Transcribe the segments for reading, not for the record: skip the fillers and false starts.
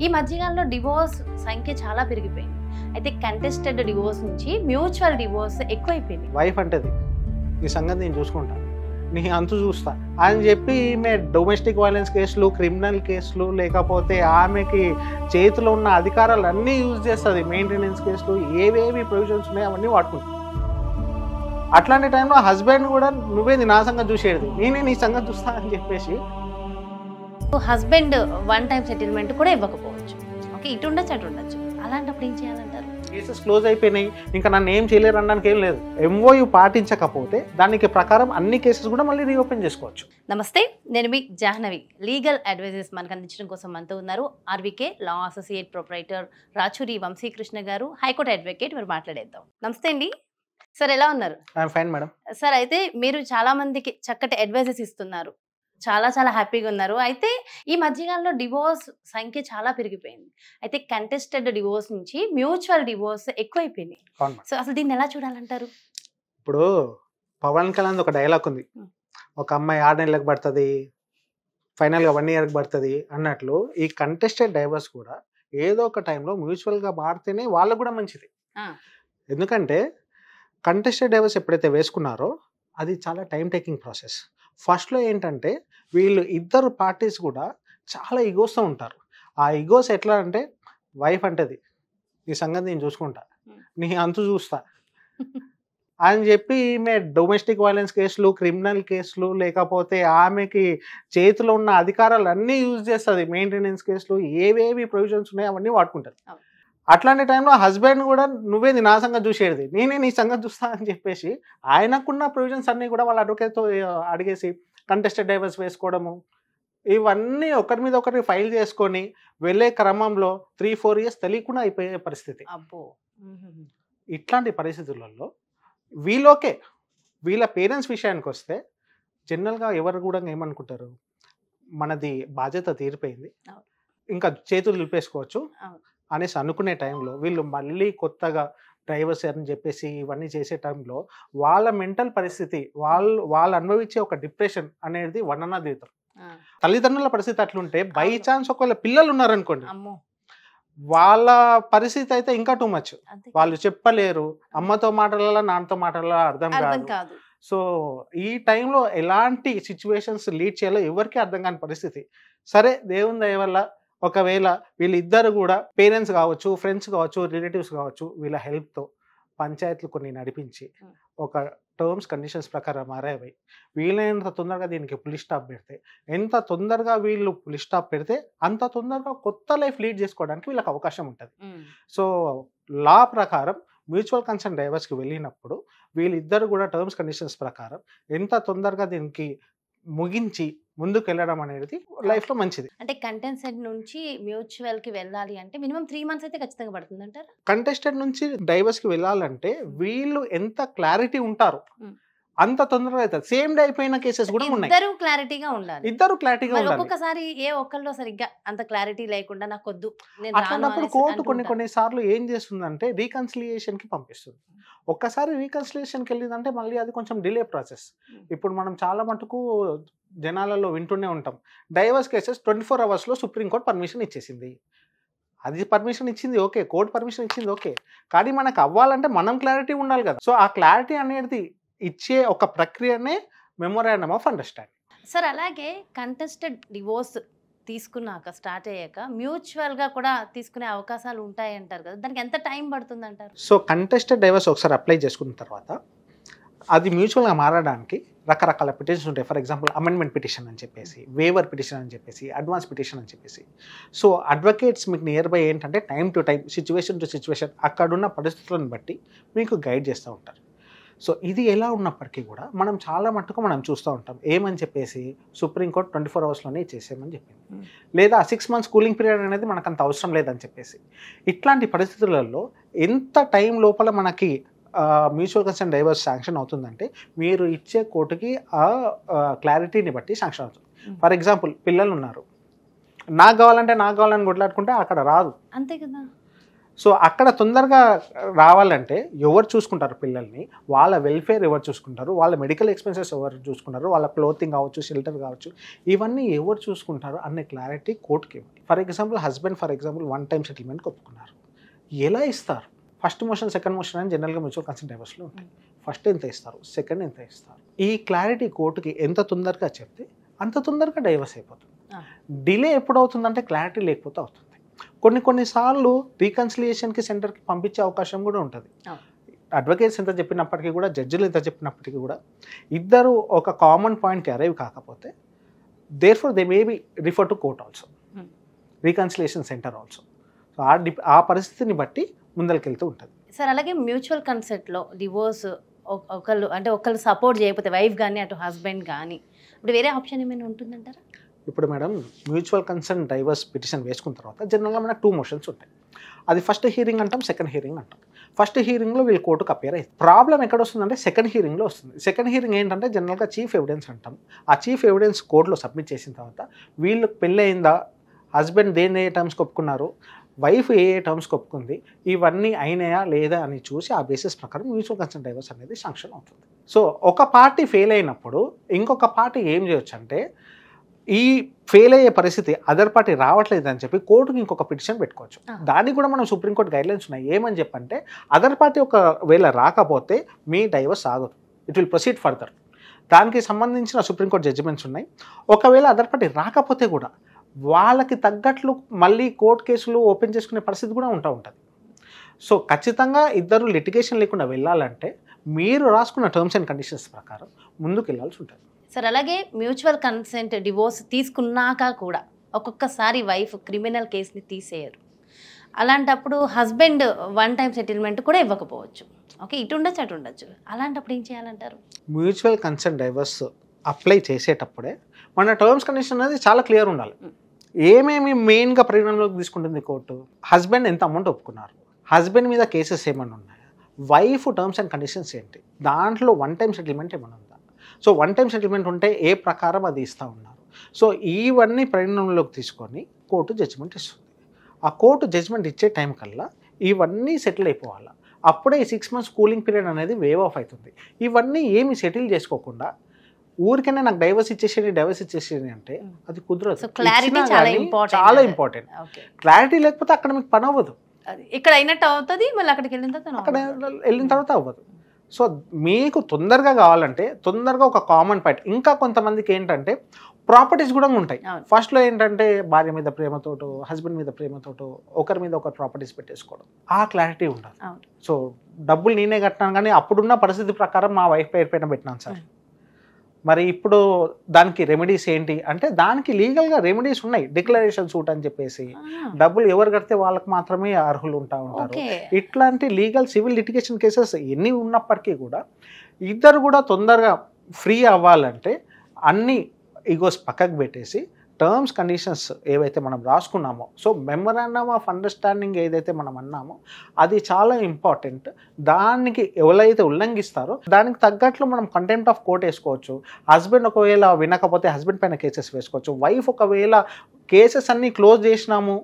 ఈ మధ్యకాలంలో డివోర్స్ సంఖ్య చాలా పెరిగిపోయింది. అయితే కంటెస్టెడ్ డివోర్స్ నుంచి మ్యూచువల్ డివోర్స్ ఎక్కువైపోయింది. వైఫ్ అంటది ఈ సంగతి నేను చూసుకుంటా, నీ అంతు చూస్తా అని చెప్పి ఈమె డొమెస్టిక్ వైలెన్స్ కేసులు, క్రిమినల్ కేసులు, లేకపోతే ఆమెకి చేతిలో ఉన్న అధికారాలు అన్నీ యూజ్ చేస్తుంది. మెయింటెనెన్స్ కేసులు, ఏవేవి ప్రొవిజన్స్ ఉన్నాయో అవన్నీ వాడుకుంటుంది. అట్లాంటి టైంలో హస్బెండ్ కూడా నువ్వేది నా సంగతి చూసేది, నేనే నీ సంగతి చూస్తా అని చెప్పేసి హస్బెండ్ వన్ టైం సెటిల్మెంట్ కూడా ఇవ్వకపోవచ్చు. ఓకే, ఇటు ఉండొచ్చు అటు ఉండొచ్చు. అలాంటప్పుడు ఏం చేయాలంటారు? కేసెస్ క్లోజ్ అయిపోయినాయి, ఇంకా నన్ను ఏం చేయలేరు అనడానికి ఏం లేదు. ఎంఓయూ పాటించకపోతే దానికి ప్రకారం అన్ని కేసెస్ కూడా మళ్ళీ రీఓపెన్ చేసుకోవచ్చు. నమస్తే, నేను మీ జాహ్నవి. లీగల్ అడ్వైజెస్ మనకు అందించడం కోసం మనతో ఉన్నారు ఆర్వికే లా అసోసియేట్ ప్రొప్రైటర్ రాచూరి వంశీకృష్ణ గారు, హైకోర్టు అడ్వకేట్. మీరు మాట్లాడేద్దాం. నమస్తే అండి సార్, ఎలా ఉన్నారు? I'm fine madam. సార్, అయితే మీరు చాలా మందికి చక్కటి అడ్వైజెస్ ఇస్తున్నారు, చాలా చాలా హ్యాపీగా ఉన్నారు. అయితే ఈ మధ్యకాలంలో డివోర్స్ సంఖ్య చాలా పెరిగిపోయింది. అయితే కంటెస్టెడ్ డివోర్స్ నుంచి మ్యూచువల్ డివోర్స్ ఎక్కువైపోయింది. సో అసలు దీన్ని ఎలా చూడాలంటారు? ఇప్పుడు పవన్ కళ్యాణ్ ఒక డైలాగ్ ఉంది, ఒక అమ్మాయి 6 నెలలకు పడుతుంది, ఫైనల్గా 1 ఇయర్కి పడుతుంది అన్నట్లు ఈ కంటెస్టెడ్ డైవర్స్ కూడా ఏదో ఒక టైంలో మ్యూచువల్గా మారితేనే వాళ్ళకు కూడా మంచిది. ఎందుకంటే కంటెస్టెడ్ డైవర్స్ ఎప్పుడైతే వేసుకున్నారో అది చాలా టైం టేకింగ్ ప్రాసెస్. ఫస్ట్లో ఏంటంటే వీళ్ళు ఇద్దరు పార్టీస్ కూడా చాలా ఈగోస్తో ఉంటారు. ఆ ఈగోస్ ఎట్లా అంటే వైఫ్ అంటది ఈ సంగతి నేను చూసుకుంటా, నీ అంతు చూస్తా అని చెప్పి ఈమె డొమెస్టిక్ వైలెన్స్ కేసులు, క్రిమినల్ కేసులు, లేకపోతే ఆమెకి చేతిలో ఉన్న అధికారాలు అన్నీ యూజ్ చేస్తుంది. మెయింటెనెన్స్ కేసులు, ఏవేవి ప్రొవిజన్స్ ఉన్నాయో అవన్నీ వాడుకుంటుంది. అట్లాంటి టైంలో హస్బెండ్ కూడా నువ్వేది నా సంగతి చూసేది, నేనే నీ సంగతి చూస్తా అని చెప్పేసి ఆయనకున్న ప్రొవిజన్స్ అన్నీ కూడా వాళ్ళ అడ్వకేట్తో అడిగేసి కంటెస్టెడ్ డైవర్స్ వేసుకోవడము, ఇవన్నీ ఒకరి మీద ఒకరి ఫైల్ చేసుకొని వెళ్ళే క్రమంలో 3-4 ఇయర్స్ తెలియకుండా అయిపోయే పరిస్థితి. అబ్బో, ఇట్లాంటి పరిస్థితులలో వీళ్ళ పేరెంట్స్ విషయానికి వస్తే జనరల్గా ఎవరు కూడా ఏమనుకుంటారు, మనది బాధ్యత తీరిపోయింది, ఇంకా చేతులు నిలిపేసుకోవచ్చు అనేసి అనుకునే టైంలో వీళ్ళు మళ్ళీ కొత్తగా డైవర్స్ అని చెప్పేసి ఇవన్నీ చేసే టైంలో వాళ్ళ మెంటల్ పరిస్థితి, వాళ్ళు అనుభవించే ఒక డిప్రెషన్ అనేది వర్ణనాతీతం. తల్లిదండ్రుల పరిస్థితి అట్లుంటే బై ఛాన్స్ ఒకవేళ పిల్లలు ఉన్నారనుకోండి, వాళ్ళ పరిస్థితి అయితే ఇంకా టూ మచ్. వాళ్ళు చెప్పలేరు, అమ్మతో మాటలలో నాన్నతో మాటలలో అర్థం కాదు. సో ఈ టైంలో ఎలాంటి సిచ్యువేషన్స్ లీడ్ చేయాలో ఎవరికి అర్థం కాని పరిస్థితి. సరే, దేవుని దయ వల్ల ఒకవేళ వీళ్ళిద్దరు కూడా పేరెంట్స్ కావచ్చు, ఫ్రెండ్స్ కావచ్చు, రిలేటివ్స్ కావచ్చు, వీళ్ళ హెల్ప్తో పంచాయతీలు కొన్ని నడిపించి ఒక టర్మ్స్ కండిషన్స్ ప్రకారం మారేవి వీళ్ళైనంత తొందరగా దీనికి పులి స్టాప్ పెడితే, ఎంత తొందరగా వీళ్ళు పులి స్టాప్ పెడితే అంత తొందరగా కొత్త లైఫ్ లీడ్ చేసుకోవడానికి వీళ్ళకి అవకాశం ఉంటుంది. సో లా ప్రకారం మ్యూచువల్ కన్సెంట్ డైవర్స్కి వెళ్ళినప్పుడు వీళ్ళిద్దరు కూడా టర్మ్స్ కండిషన్స్ ప్రకారం ఎంత తొందరగా దీనికి ముగించి ముందుకు వెళ్ళడం అనేది లైఫ్లో మంచిది. అంటే కంటెస్టెడ్ నుంచి మ్యూచువల్ కి వెళ్ళాలి అంటే మినిమం 3 మంత్స్ అయితే ఖచ్చితంగా పడుతుంది అంటారు. కంటెస్టెడ్ నుంచి డైవర్స్ కి వెళ్ళాలంటే వీళ్ళు ఎంత క్లారిటీ ఉంటారు అంత తొందరగా అవుతుంది. సేమ్ డే అయిపోయిన కేసెస్ కూడా ఉన్నాయి. ఇద్దరు క్లారిటీగా ఉండాలి. ఒక్కొక్కసారి ఏ ఒక్కళ్ళు సరిగ్గా అంత క్లారిటీ లేకుండా నాకు వద్దు, అట్లాంటప్పుడు కోర్టు కొన్ని సార్లు ఏం చేస్తుందంటే రీకన్సిలియేషన్ కి పంపిస్తుంది. ఒక్కసారి రీకన్సిలియేషన్కి వెళ్ళిందంటే మళ్ళీ అది కొంచెం డిలే ప్రాసెస్. ఇప్పుడు మనం చాలా మటుకు జనాలలో వింటూనే ఉంటాం, డైవర్స్ కేసెస్ 24 అవర్స్లో సుప్రీంకోర్టు పర్మిషన్ ఇచ్చేసింది. అది పర్మిషన్ ఇచ్చింది ఓకే, కోర్టు పర్మిషన్ ఇచ్చింది ఓకే, కానీ మనకు అవ్వాలంటే మనం క్లారిటీ ఉండాలి కదా. సో ఆ క్లారిటీ అనేది ఇచ్చే ఒక ప్రక్రియనే మెమోరాండమ్ ఆఫ్ అండర్స్టాండింగ్. సార్, అలాగే కంటెస్టెడ్ డివోర్స్ తీసుకున్నాక స్టార్ట్ అయ్యాక మ్యూచువల్గా కూడా తీసుకునే అవకాశాలు ఉంటాయి అంటారు కదా, దానికి ఎంత టైం పడుతుంది అంటారు? సో కంటెస్టెడ్ డైవర్స్ ఒకసారి అప్లై చేసుకున్న తర్వాత అది మ్యూచువల్గా మారడానికి రకరకాల పిటిషన్స్ ఉంటాయి. ఫర్ ఎగ్జాంపుల్ అమెండ్మెంట్ పిటిషన్ అని చెప్పేసి, వేవర్ పిటిషన్ అని చెప్పేసి, అడ్వాన్స్ పిటిషన్ అని చెప్పేసి. సో అడ్వకేట్స్ మీకు నియర్ బై ఏంటంటే time to time, situation to situation అక్కడున్న పరిస్థితులను బట్టి మీకు గైడ్ చేస్తూ ఉంటారు. సో ఇది ఎలా ఉన్నప్పటికీ కూడా మనం చాలా మట్టుకు మనం చూస్తూ ఉంటాం, ఏమని చెప్పేసి సుప్రీంకోర్టు 24 అవర్స్లోనే చేసేయమని చెప్పింది, లేదా 6 months కూలింగ్ పీరియడ్ అనేది మనకు అంత అవసరం లేదని చెప్పేసి. ఇట్లాంటి పరిస్థితులలో ఎంత టైం లోపల మనకి మ్యూచువల్ కన్సెంట్ డైవర్స్ శాంక్షన్ అవుతుందంటే మీరు ఇచ్చే కోర్టుకి ఆ క్లారిటీని బట్టి శాంక్షన్ అవుతుంది. ఫర్ ఎగ్జాంపుల్ పిల్లలు ఉన్నారు, నాకు కావాలని కొట్లాడుకుంటే అక్కడ రాదు. అంతే కదా. సో అక్కడ తొందరగా రావాలంటే ఎవరు చూసుకుంటారు పిల్లల్ని, వాళ్ళ వెల్ఫేర్ ఎవరు చూసుకుంటారు, వాళ్ళ మెడికల్ ఎక్స్పెన్సెస్ ఎవరు చూసుకుంటారు, వాళ్ళ క్లోతింగ్ కావచ్చు, షెల్టర్ కావచ్చు, ఇవన్నీ ఎవరు చూసుకుంటారు అనే క్లారిటీ కోర్టుకి ఇవ్వాలి. For example husband one time సెటిల్మెంట్కి ఒప్పుకున్నారు, ఎలా ఇస్తారు? ఫస్ట్ మోషన్ సెకండ్ మోషన్ అని జనరల్గా మ్యూచువల్ కన్సెంట్ డైవర్స్లో ఉంటాయి. ఫస్ట్ ఎంత ఇస్తారు, సెకండ్ ఎంత ఇస్తారు, ఈ క్లారిటీ కోర్టుకి ఎంత తొందరగా చెప్తే అంత తొందరగా డైవర్స్ అయిపోతుంది. డిలే ఎప్పుడు అవుతుందంటే క్లారిటీ లేకపోతే అవుతుంది. కొన్నిసార్లు రీకన్సిలియేషన్కి సెంటర్కి పంపించే అవకాశం కూడా ఉంటుంది. అడ్వకేట్స్ ఎంత చెప్పినప్పటికీ కూడా, జడ్జిలు ఎంత చెప్పినప్పటికీ కూడా, ఇద్దరు ఒక కామన్ పాయింట్కి అరైవ్ కాకపోతే therefore they may be refer to court also, reconciliation centre also. So ఆ పరిస్థితిని బట్టి ముందరికెళ్తూ ఉంటుంది. సార్ అలాగే మ్యూచువల్ కన్సెంట్లో డివోర్స్ ఒకళ్ళు సపోర్ట్ చేయకపోతే వైఫ్ కానీ అటు హస్బెండ్ కానీ ఇప్పుడు వేరే ఆప్షన్ ఏమైనా ఉంటుందంటారా? ఇప్పుడు madam mutual consent divorce petition వేసుకున్న తర్వాత జనరల్గా మనకు 2 మోషన్స్ ఉంటాయి. అది ఫస్ట్ హియరింగ్ అంటాం, సెకండ్ హియరింగ్ అంటాం. ఫస్ట్ హియరింగ్లో వీళ్ళు కోర్టుకు అపేర్ అవుతుంది. ప్రాబ్లం ఎక్కడ వస్తుందంటే సెకండ్ హియరింగ్లో వస్తుంది. సెకండ్ హియరింగ్ ఏంటంటే జనరల్గా చీఫ్ ఎవిడెన్స్ అంటాం. ఆ చీఫ్ ఎవిడెన్స్ కోర్టులో సబ్మిట్ చేసిన తర్వాత వీళ్ళు పెళ్ళి అయిందా, హస్బెండ్ దేని ఏ టర్మ్స్కి ఒప్పుకున్నారు, వైఫ్ ఏ టర్మ్స్కి ఒప్పుకుంది, ఇవన్నీ అయినాయా లేదా అని చూసి ఆ బేసిస్ ప్రకారం మ్యూచువల్ కన్సెంట్ డైవర్స్ అనేది శాంక్షన్ అవుతుంది. సో ఒక పార్టీ ఫెయిల్ అయినప్పుడు ఇంకొక పార్టీ ఏం చేయొచ్చు అంటే, ఈ ఫెయిల్ అయ్యే పరిస్థితి అదర్ పార్టీ రావట్లేదు అని చెప్పి కోర్టుకి ఇంకొక పిటిషన్ పెట్టుకోవచ్చు. దానికి కూడా మనం సుప్రీంకోర్టు గైడ్లైన్స్ ఉన్నాయి. ఏమని చెప్పంటే, అదర్ పార్టీ ఒకవేళ రాకపోతే మీ డైవర్స్ ఆగదు, ఇట్ విల్ ప్రొసీడ్ ఫర్దర్. దానికి సంబంధించిన సుప్రీంకోర్టు జడ్జిమెంట్స్ ఉన్నాయి. ఒకవేళ అదర్ పార్టీ రాకపోతే కూడా వాళ్ళకి తగ్గట్లు మళ్ళీ కోర్టు కేసులు ఓపెన్ చేసుకునే పరిస్థితి కూడా ఉంటుంది. సో ఖచ్చితంగా ఇద్దరు లిటిగేషన్ లేకుండా వెళ్ళాలంటే మీరు రాసుకున్న టర్మ్స్ అండ్ కండిషన్స్ ప్రకారం ముందుకు వెళ్ళాల్సి ఉంటుంది. సార్ అలాగే మ్యూచువల్ కన్సెంట్ డివోర్స్ తీసుకున్నాక కూడా ఒక్కొక్కసారి వైఫ్ క్రిమినల్ కేసుని తీసేయరు. అలాంటప్పుడు హస్బెండ్ వన్ టైం సెటిల్మెంట్ కూడా ఇవ్వకపోవచ్చు. ఓకే, ఇటు ఉండొచ్చు అటు ఉండొచ్చు. అలాంటప్పుడు ఏం చేయాలంటారు? మ్యూచువల్ కన్సెంట్ డైవర్స్ అప్లై చేసేటప్పుడే మన టర్మ్స్ కండిషన్ అనేది చాలా క్లియర్ ఉండాలి. ఏమేమి మెయిన్గా పరిగణనలోకి తీసుకుంటుంది కోర్టు? హస్బెండ్ ఎంత అమౌంట్ ఒప్పుకున్నారు, హస్బెండ్ మీద కేసెస్ ఏమైనా ఉన్నాయా, వైఫ్ టర్మ్స్ అండ్ కండిషన్స్ ఏంటి, దాంట్లో వన్ టైం సెటిల్మెంట్ ఏమైనా ఉందా, సో వన్ టైం సెటిల్మెంట్ ఉంటే ఏ ప్రకారం అది ఇస్తూ ఉన్నారు. సో ఇవన్నీ పరిగణనలోకి తీసుకొని కోర్టు జడ్జిమెంట్ ఇస్తుంది. ఆ కోర్టు జడ్జిమెంట్ ఇచ్చే టైం కల్లా ఇవన్నీ సెటిల్ అయిపోవాలి. అప్పుడే ఈ 6 months కూలింగ్ పీరియడ్ అనేది వేవ్ ఆఫ్ అవుతుంది. ఇవన్నీ ఏమి సెటిల్ చేసుకోకుండా ఊరికైనా నాకు డైవర్స్ ఇచ్చేసేది అంటే అది కుదరదు. చాలా ఇంపార్టెంట్. క్లారిటీ లేకపోతే అక్కడ మీకు పని అవ్వదు. ఇక్కడ అయినట్టు అవుతుంది, మళ్ళీ అక్కడికి వెళ్ళిన తర్వాత అవ్వదు. సో మీకు తొందరగా కావాలంటే తొందరగా ఒక కామన్ పాయింట్. ఇంకా కొంతమందికి ఏంటంటే ప్రాపర్టీస్ కూడా ఉంటాయి. ఫస్ట్లో ఏంటంటే భార్య మీద ప్రేమతోటో, హస్బెండ్ మీద ప్రేమతోటో ఒకరి మీద ఒకరు ప్రాపర్టీస్ పెట్టేసుకోవడం, ఆ క్లారిటీ ఉండదు. సో డబ్బులు నేనే కట్టినాను కానీ అప్పుడున్న పరిస్థితి ప్రకారం మా వైఫ్ పేరు పైన పెట్టినాను సార్, మరి ఇప్పుడు దానికి రెమెడీస్ ఏంటి అంటే, దానికి లీగల్గా రెమెడీస్ ఉన్నాయి. డిక్లరేషన్ సూట్ అని చెప్పేసి డబ్బులు ఎవరు కడితే వాళ్ళకి మాత్రమే అర్హులు ఉంటారు. ఇట్లాంటి లీగల్ సివిల్ లిటిగేషన్ కేసెస్ ఎన్ని ఉన్నప్పటికీ కూడా ఇద్దరు కూడా తొందరగా ఫ్రీ అవ్వాలంటే అన్ని ఈగోస్ పక్కకు పెట్టేసి టర్మ్స్ కండిషన్స్ ఏవైతే మనం రాసుకున్నామో, సో మెమరాండమ్ ఆఫ్ అండర్స్టాండింగ్ ఏదైతే మనం అన్నామో అది చాలా ఇంపార్టెంట్. దానికి ఎవరైతే ఉల్లంఘిస్తారో దానికి తగ్గట్లు మనం కంటెంప్ట్ ఆఫ్ కోర్ట్ వేసుకోవచ్చు. హస్బెండ్ ఒకవేళ వినకపోతే హస్బెండ్ పైన కేసెస్ వేసుకోవచ్చు. వైఫ్ ఒకవేళ కేసెస్ అన్నీ క్లోజ్ చేసినాము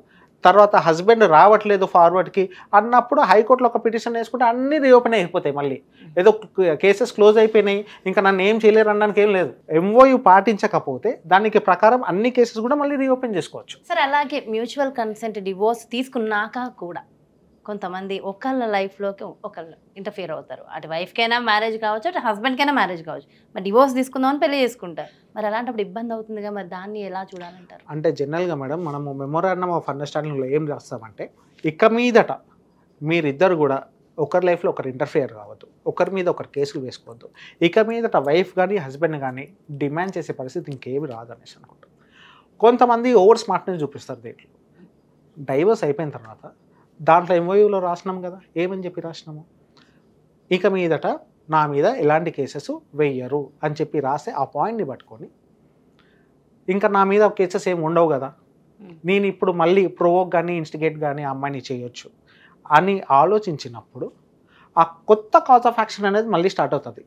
తర్వాత హస్బెండ్ రావట్లేదు ఫార్వర్డ్కి అన్నప్పుడు హైకోర్టులో ఒక పిటిషన్ వేసుకుంటే అన్నీ రీఓపెన్ అయిపోతాయి. మళ్ళీ ఏదో కేసెస్ క్లోజ్ అయిపోయినాయి ఇంకా నన్ను ఏం చేయలేరు అనడానికి ఏం లేదు. ఎంఓయూ పాటించకపోతే దానికి ప్రకారం అన్ని కేసెస్ కూడా మళ్ళీ రీఓపెన్ చేసుకోవచ్చు. సార్ అలాగే మ్యూచువల్ కన్సెంట్ డివోర్స్ తీసుకున్నాక కూడా కొంతమంది ఒకళ్ళ లైఫ్లోకి ఒకళ్ళు ఇంటర్ఫియర్ అవుతారు. అటు వైఫ్కైనా మ్యారేజ్ కావచ్చు, అటు హస్బెండ్కైనా మ్యారేజ్ కావచ్చు. మరి డివోర్స్ తీసుకుందామని పెళ్లి చేసుకుంటారు. మరి అలాంటప్పుడు ఇబ్బంది అవుతుందిగా, మరి దాన్ని ఎలా చూడాలంటారు? అంటే జనరల్గా మేడం మనము మెమోరాండమ్ ఆఫ్ అండర్స్టాండింగ్లో ఏం రాస్తామంటే, ఇక మీదట మీరిద్దరు కూడా ఒకరి లైఫ్లో ఒకరు ఇంటర్ఫియర్ కావద్దు, ఒకరి మీద ఒకరు కేసులు వేసుకోవద్దు, ఇక మీదట వైఫ్ కానీ హస్బెండ్ కానీ డిమాండ్ చేసే పరిస్థితి ఇంకేమి రాదనేసి అనుకుంటాం. కొంతమంది ఓవర్ స్మార్ట్నెస్ చూపిస్తారు. దీంట్లో డైవర్స్ అయిపోయిన తర్వాత దాంట్లో ఎంఓయూలో రాసినాం కదా, ఏమని చెప్పి రాసినాము, ఇక మీదట నా మీద ఎలాంటి కేసెస్ వెయ్యరు అని చెప్పి రాస్తే ఆ పాయింట్ని పట్టుకొని ఇంకా నా మీద కేసెస్ ఏమి ఉండవు కదా, నేను ఇప్పుడు మళ్ళీ ప్రొవోక్ కానీ ఇన్స్టిగేట్ కానీ ఆ అమ్మాయిని చేయొచ్చు అని ఆలోచించినప్పుడు ఆ కొత్త కాజ్ ఆఫ్ యాక్షన్ అనేది మళ్ళీ స్టార్ట్ అవుతుంది.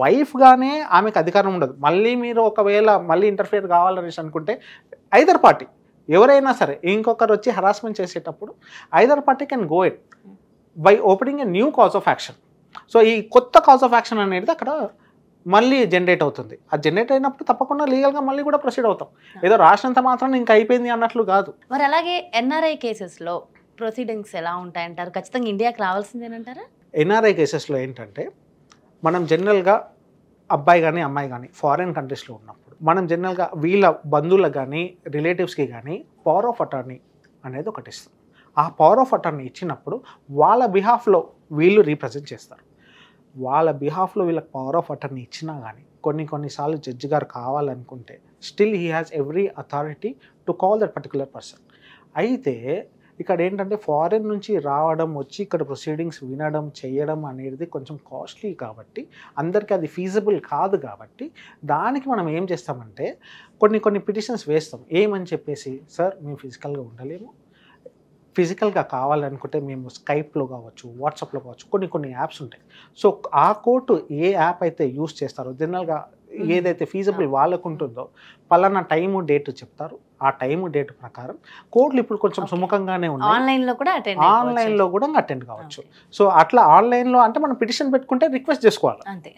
వైఫ్గానే ఆమెకు అధికారం ఉండదు. మళ్ళీ మీరు ఒకవేళ మళ్ళీ ఇంటర్ఫియర్ కావాలనేసి అనుకుంటే ఐదర్ పార్టీ ఎవరైనా సరే ఇంకొకరు వచ్చి హరాస్మెంట్ చేసేటప్పుడు either party can go it by opening a new cause of action. So ఈ కొత్త కాజ్ ఆఫ్ యాక్షన్ అనేది అక్కడ మళ్ళీ జనరేట్ అవుతుంది. ఆ జనరేట్ అయినప్పుడు తప్పకుండా లీగల్గా మళ్ళీ కూడా ప్రొసీడ్ అవుతాం. ఏదో రాసినంత మాత్రం ఇంకా అయిపోయింది అన్నట్లు కాదు. మరి అలాగే ఎన్ఆర్ఐ కేసెస్లో ప్రొసీడింగ్స్ ఎలా ఉంటాయంటారు? ఖచ్చితంగా ఇండియాకి రావాల్సిందేనంటారా? ఎన్ఆర్ఐ కేసెస్లో ఏంటంటే మనం జనరల్గా అబ్బాయి కానీ అమ్మాయి కానీ ఫారిన్ కంట్రీస్లో ఉన్నప్పుడు మనం జనరల్గా వీళ్ళ బంధువులకు కానీ రిలేటివ్స్కి కానీ పవర్ ఆఫ్ అటార్నీ అనేది ఒకటి ఇస్తాం. ఆ పవర్ ఆఫ్ అటార్నీ ఇచ్చినప్పుడు వాళ్ళ బిహాఫ్లో వీళ్ళు రీప్రజెంట్ చేస్తారు. వాళ్ళ బిహాఫ్లో వీళ్ళకి పవర్ ఆఫ్ అటార్నీ ఇచ్చినా కానీ కొన్నిసార్లు జడ్జి గారు కావాలనుకుంటే still he has every authority to call that particular person. అయితే ఇక్కడ ఏంటంటే ఫారెన్ నుంచి రావడం వచ్చి ఇక్కడ ప్రొసీడింగ్స్ వినడం చేయడం అనేది కొంచెం కాస్ట్లీ కాబట్టి అందరికీ అది ఫీజిబుల్ కాదు. కాబట్టి దానికి మనం ఏం చేస్తామంటే కొన్ని పిటిషన్స్ వేస్తాం. ఏమని చెప్పేసి, సార్ మేము ఫిజికల్గా ఉండలేము, ఫిజికల్గా కావాలనుకుంటే మేము స్కైప్లో కావచ్చు, వాట్సాప్లో కావచ్చు, కొన్ని యాప్స్ ఉంటాయి. సో ఆ కోర్టు ఏ యాప్ అయితే యూస్ చేస్తారో జనరల్గా ఏదైతే ఫీజిబుల్ వాళ్ళకు ఉంటుందో పలానా టైము డేట్ చెప్తారు. ఆ టైము డేట్ ప్రకారం కోర్టులు ఇప్పుడు కొంచెం సుముఖంగానే ఉన్నాయి. ఆన్లైన్లో కూడా అటెండ్ కావచ్చు. సో అట్లా ఆన్లైన్లో అంటే మనం పిటిషన్ పెట్టుకుంటే రిక్వెస్ట్ చేసుకోవాలి. అంతే.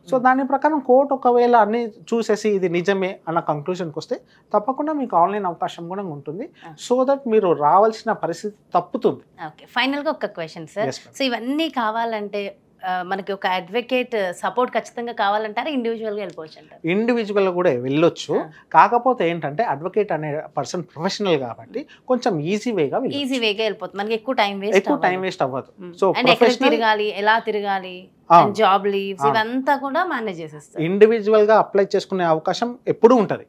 సో దాని ప్రకారం కోర్టు ఒకవేళ అన్ని చూసేసి ఇది నిజమే అన్న కంక్లూషన్కి వస్తే తప్పకుండా మీకు ఆన్లైన్ అవకాశం కూడా ఉంటుంది. సో దట్ మీరు రావాల్సిన పరిస్థితి తప్పుతుంది. ఓకే, ఫైనల్గా ఒక క్వశ్చన్ సార్. సో ఇవన్నీ కావాలంటే మనకి ఒక అడ్వకేట్ సపోర్ట్ ఖచ్చితంగా కావాలంటారా? ఇండివిజువల్గా వెళ్ళిపోవచ్చు అంటారు? ఇండివిజువల్గా కూడా వెళ్ళొచ్చు. కాకపోతే ఏంటంటే అడ్వకేట్ అనే పర్సన్ ప్రొఫెషనల్ కాబట్టి కొంచెం ఈజీ వేగా వెళ్ళిపోతుంది. మనకి ఎక్కువ టైం వేస్ట్ అవ్వదు. సో తిరగాలి, ఎలా తిరగాలి, జాబ్ లీవ్స్ ఇవంతా కూడా మేనేజ్ చేసేస్తారు. ఇండివిజువల్ గా అప్లై చేసుకునే అవకాశం ఎప్పుడూ ఉంటుంది.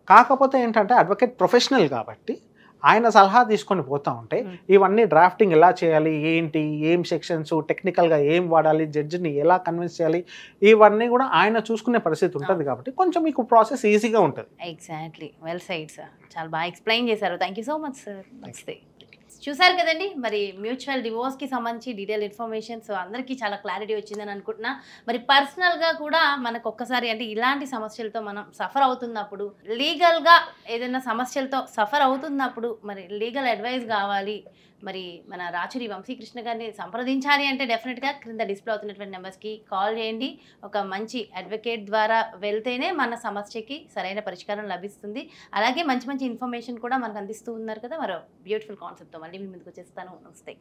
కాకపోతే ఏంటంటే అడ్వకేట్ ప్రొఫెషనల్ కాబట్టి ఆయన సలహా తీసుకొని పోతా ఉంటే ఇవన్నీ డ్రాఫ్టింగ్ ఎలా చేయాలి, ఏంటి, ఏం సెక్షన్స్, టెక్నికల్గా ఏం వాడాలి, జడ్జిని ఎలా కన్విన్స్ చేయాలి, ఇవన్నీ కూడా ఆయన చూసుకునే పరిస్థితి ఉంటుంది. కాబట్టి కొంచెం మీకు ప్రాసెస్ ఈజీగా ఉంటుంది. Exactly, well side sir. చాలా బాగా ఎక్స్ప్లెయిన్ చేశారు. Thank you so much sir. నమస్తే. చూసారు కదండి, మరి మ్యూచువల్ డివోర్స్కి సంబంధించి డీటెయిల్ ఇన్ఫర్మేషన్. సో అందరికీ చాలా క్లారిటీ వచ్చిందని అనుకుంటున్నా. మరి పర్సనల్గా కూడా మనకు ఒక్కసారి అంటే ఇలాంటి సమస్యలతో మనం సఫర్ అవుతున్నప్పుడు, లీగల్గా ఏదైనా సమస్యలతో సఫర్ అవుతున్నప్పుడు మరి లీగల్ అడ్వైస్ కావాలి, మరి మన రాచూరి వంశీకృష్ణ గారిని సంప్రదించాలి అంటే డెఫినెట్గా క్రింద డిస్ప్లే అవుతున్నటువంటి నెంబర్స్కి కాల్ చేయండి. ఒక మంచి అడ్వకేట్ ద్వారా వెళ్తేనే మన సమస్యకి సరైన పరిష్కారం లభిస్తుంది. అలాగే మంచి ఇన్ఫర్మేషన్ కూడా మనకు అందిస్తూ ఉన్నారు కదా. మరో బ్యూటిఫుల్ కాన్సెప్ట్తో మళ్ళీ మీ ముందుకు వచ్చేస్తాను. నమస్తే.